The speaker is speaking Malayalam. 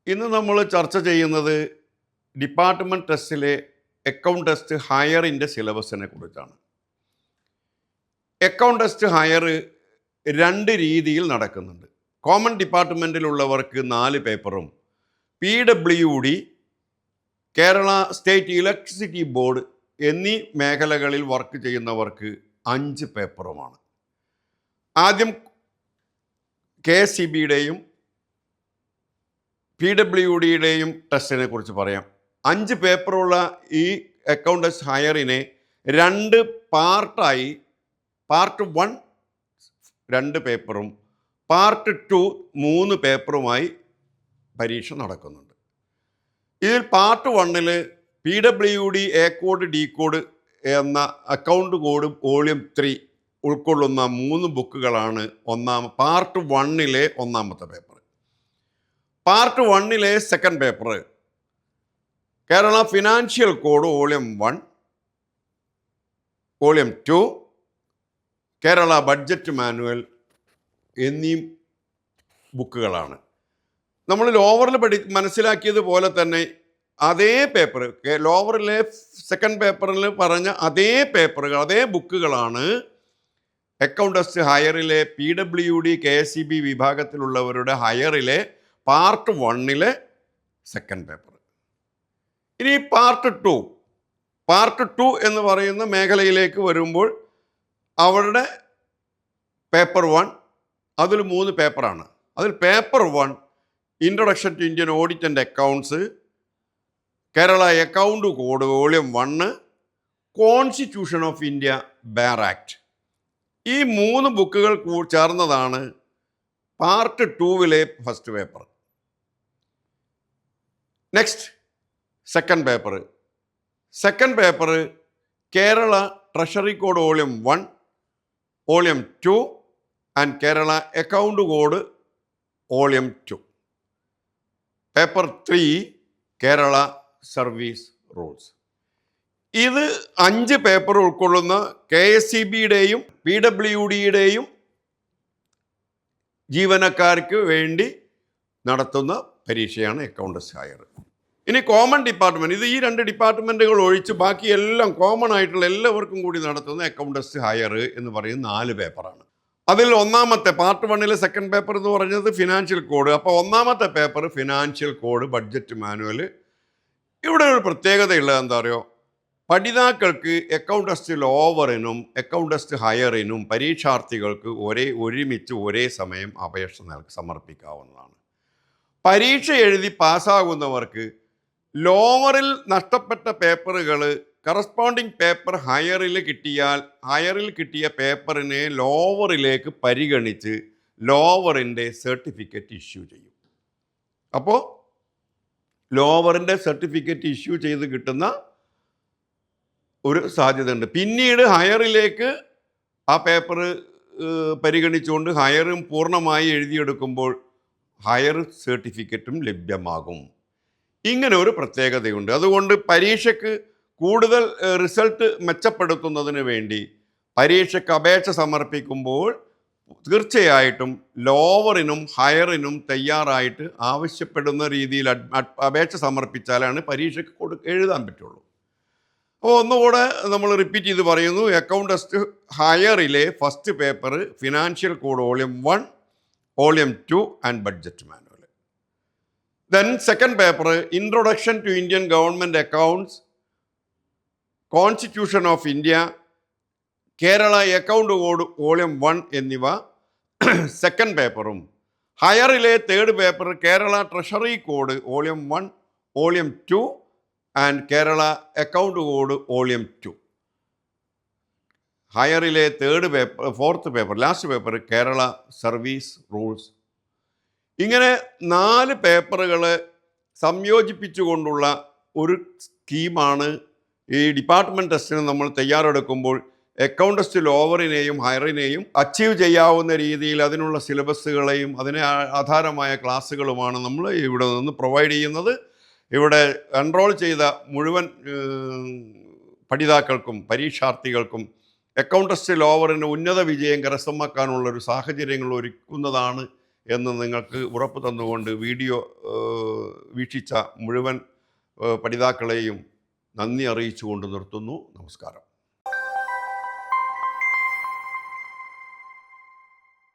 ഇന്ന് നമ്മൾ ചർച്ച ചെയ്യുന്നത് ഡിപ്പാർട്ട്മെൻറ്റ് ടെസ്റ്റിലെ അക്കൗണ്ട് ടെസ്റ്റ് ഹയറിൻ്റെ സിലബസിനെ കുറിച്ചാണ്. അക്കൗണ്ട് ടെസ്റ്റ് ഹയർ രണ്ട് രീതിയിൽ നടക്കുന്നുണ്ട്. കോമൺ ഡിപ്പാർട്ട്മെൻറ്റിലുള്ളവർക്ക് 4 പേപ്പറും PWD, Kerala state electricity board എന്നീ മേഖലകളിൽ വർക്ക് ചെയ്യുന്നവർക്ക് 5 പേപ്പറുമാണ്. ആദ്യം KSEBയുടെയും PWDയുടെയും ടെസ്റ്റിനെ കുറിച്ച് പറയാം. 5 പേപ്പറുള്ള ഈ അക്കൗണ്ട് ടെസ്റ്റ് ഹയറിനെ 2 പാർട്ടായി, പാർട്ട് 1 2 പേപ്പറും പാർട്ട് 2 3 പേപ്പറുമായി പരീക്ഷ നടക്കുന്നുണ്ട്. ഇതിൽ part 1 PWD A code D code എന്ന അക്കൗണ്ട് കോഡ് വോള്യൂം 3 ഉൾക്കൊള്ളുന്ന 3 ബുക്കുകളാണ് പാർട്ട് 1 ഒന്നാമത്തെ paper. Part 1 second paper Kerala financial code volume 1, volume 2, Kerala budget manual എന്നീ ബുക്കുകളാണ്. നമ്മൾ ലോവറിൽ മനസ്സിലാക്കിയതുപോലെ തന്നെ അതേ പേപ്പർ, ലോവറിലെ സെക്കൻഡ് പേപ്പറിൽ പറഞ്ഞ അതേ പേപ്പറുകൾ, അതേ ബുക്കുകളാണ് അക്കൗണ്ട് ടെസ്റ്റ് ഹയറിലെ PWD KSEB വിഭാഗത്തിലുള്ളവരുടെ ഹയറിലെ പാർട്ട് 1 സെക്കൻഡ് പേപ്പർ. ഇനി പാർട്ട് 2 എന്ന് പറയുന്ന മേഖലയിലേക്ക് വരുമ്പോൾ അവരുടെ പേപ്പർ 1 അതിൽ 3 പേപ്പറാണ്. അതിൽ paper 1 introduction to Indian audit and accounts, Kerala account code volume 1, constitution of India bar act. ഈ 3 ബുക്കുകൾ ചേർന്നതാണ് part 2 first paper. Next second paper Kerala treasury code volume 1, volume 2 and Kerala account code volume 2. Paper 3 Kerala service rules. ഇത് 5 പേപ്പർ ഉൾക്കൊള്ളുന്ന KSEBയുടെയും PWDയുടെയും ജീവനക്കാർക്ക് വേണ്ടി നടത്തുന്ന പരീക്ഷയാണ് അക്കൗണ്ട് ടെസ്റ്റ് ഹയർ. ഇനി കോമൺ ഡിപ്പാർട്ട്മെൻറ്റ്, ഇത് ഈ 2 ഡിപ്പാർട്ട്മെൻറ്റുകൾ ഒഴിച്ച് ബാക്കി എല്ലാം കോമൺ ആയിട്ടുള്ള എല്ലാവർക്കും കൂടി നടത്തുന്ന അക്കൗണ്ട് ടെസ്റ്റ് ഹയർ എന്ന് പറയുന്ന 4 പേപ്പറാണ്. അതിൽ ഒന്നാമത്തെ പാർട്ട് 1 സെക്കൻഡ് പേപ്പർ എന്ന് പറഞ്ഞത് ഫിനാൻഷ്യൽ കോഡ്. അപ്പോൾ ഒന്നാമത്തെ paper financial code budget manual. ഇവിടെ ഒരു പ്രത്യേകതയുള്ളത് എന്താ പറയുക, പഠിതാക്കൾക്ക് അക്കൗണ്ട് ടെസ്റ്റ് ലോവറിനും അക്കൗണ്ട് ടെസ്റ്റ് ഹയറിനും പരീക്ഷാർത്ഥികൾക്ക് ഒരുമിച്ച് ഒരേ സമയം അപേക്ഷ സമർപ്പിക്കാവുന്നതാണ്. പരീക്ഷ എഴുതി പാസ്സാകുന്നവർക്ക് ലോവറിൽ നഷ്ടപ്പെട്ട പേപ്പറുകൾ കറസ്പോണ്ടിങ് പേപ്പർ ഹയറിൽ കിട്ടിയ പേപ്പറിനെ ലോവറിലേക്ക് പരിഗണിച്ച് ലോവറിൻ്റെ സർട്ടിഫിക്കറ്റ് ഇഷ്യൂ ചെയ്യും. അപ്പോൾ ലോവറിൻ്റെ സർട്ടിഫിക്കറ്റ് ഇഷ്യൂ ചെയ്ത് കിട്ടുന്ന ഒരു സാധ്യതയുണ്ട്. പിന്നീട് ഹയറിലേക്ക് ആ പേപ്പർ പരിഗണിച്ചുകൊണ്ട് ഹയറും പൂർണ്ണമായി എഴുതിയെടുക്കുമ്പോൾ ഹയർ സർട്ടിഫിക്കറ്റും ലഭ്യമാകും. ഇങ്ങനെ ഒരു പ്രത്യേകതയുണ്ട്. അതുകൊണ്ട് പരീക്ഷയ്ക്ക് കൂടുതൽ റിസൾട്ട് മെച്ചപ്പെടുത്തുന്നതിന് വേണ്ടി പരീക്ഷയ്ക്ക് അപേക്ഷ സമർപ്പിക്കുമ്പോൾ തീർച്ചയായിട്ടും ലോവറിനും ഹയറിനും തയ്യാറായിട്ട് ആവശ്യപ്പെടുന്ന രീതിയിൽ അപേക്ഷ സമർപ്പിച്ചാലാണ് പരീക്ഷയ്ക്ക് എഴുതാൻ പറ്റുള്ളൂ. അപ്പോൾ ഒന്നുകൂടെ നമ്മൾ റിപ്പീറ്റ് ചെയ്ത് പറയുന്നു, അക്കൗണ്ട് ടെസ്റ്റ് ഹയറിലെ first paper financial code volume 1, volume 2 and budget manual. Then second paper introduction to Indian government accounts, constitution of India, Kerala account code volume 1 എന്നിവ സെക്കൻഡ് പേപ്പറും. ഹയറിലെ third paper Kerala treasury code volume 1, volume 2 and Kerala account code volume 2. ഹയറിലെ fourth paper last paper Kerala service rules. ഇങ്ങനെ 4 പേപ്പറുകൾ സംയോജിപ്പിച്ചുകൊണ്ടുള്ള ഒരു സ്കീമാണ് ഈ ഡിപ്പാർട്ട്മെൻറ്റ് ടെസ്റ്റിന് നമ്മൾ തയ്യാറെടുക്കുമ്പോൾ അക്കൗണ്ട് ടെസ്റ്റ് ലോവറിനെയും ഹയറിനെയും അച്ചീവ് ചെയ്യാവുന്ന രീതിയിൽ അതിനുള്ള സിലബസുകളെയും അതിനെ ആധാരമായ ക്ലാസ്സുകളുമാണ് നമ്മൾ ഇവിടെ നിന്ന് പ്രൊവൈഡ് ചെയ്യുന്നത്. ഇവിടെ എൻറോൾ ചെയ്ത മുഴുവൻ പഠിതാക്കൾക്കും പരീക്ഷാർത്ഥികൾക്കും അക്കൗണ്ട് ടെസ്റ്റ് ലോവറിന് ഉന്നത വിജയം കരസ്ഥമാക്കാനുള്ളൊരു സാഹചര്യങ്ങൾ ഒരുക്കുന്നതാണ് എന്ന് നിങ്ങൾക്ക് ഉറപ്പ് തന്നുകൊണ്ട് വീഡിയോ വീക്ഷിച്ച മുഴുവൻ പഠിതാക്കളെയും നന്ദി അറിയിച്ചുകൊണ്ട് നിർത്തുന്നു. നമസ്കാരം.